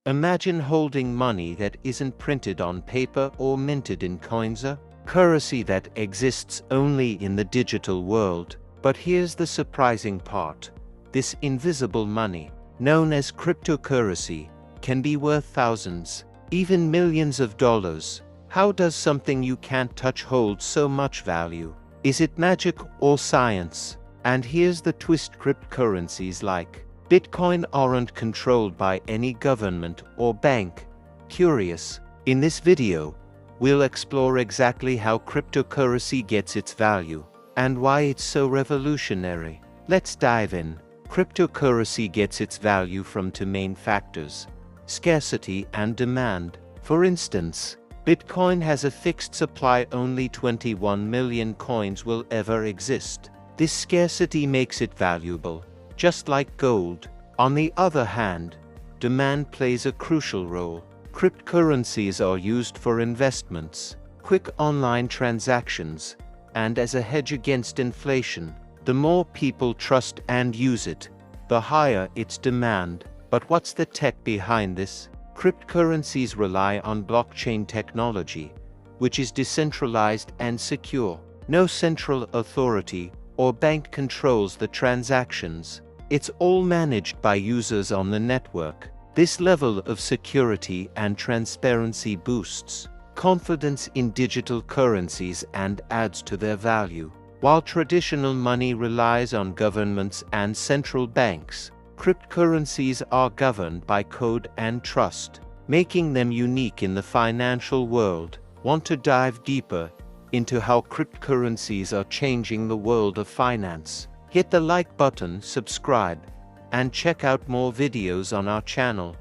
Imagine holding money that isn't printed on paper or minted in coins, a currency that exists only in the digital world. But here's the surprising part. This invisible money, known as cryptocurrency, can be worth thousands, even millions of dollars. How does something you can't touch hold so much value? Is it magic or science? And here's the twist: cryptocurrencies like Bitcoin aren't controlled by any government or bank. Curious? In this video, we'll explore exactly how cryptocurrency gets its value and why it's so revolutionary. Let's dive in. Cryptocurrency gets its value from two main factors: scarcity and demand. For instance, Bitcoin has a fixed supply. Only 21 million coins will ever exist. This scarcity makes it valuable, just like gold. On the other hand, demand plays a crucial role. Cryptocurrencies are used for investments, quick online transactions, and as a hedge against inflation. The more people trust and use it, the higher its demand. But what's the tech behind this? Cryptocurrencies rely on blockchain technology, which is decentralized and secure. No central authority or bank controls the transactions. It's all managed by users on the network. This level of security and transparency boosts confidence in digital currencies and adds to their value. While traditional money relies on governments and central banks, cryptocurrencies are governed by code and trust, making them unique in the financial world. Want to dive deeper into how cryptocurrencies are changing the world of finance? Hit the like button, subscribe, and check out more videos on our channel.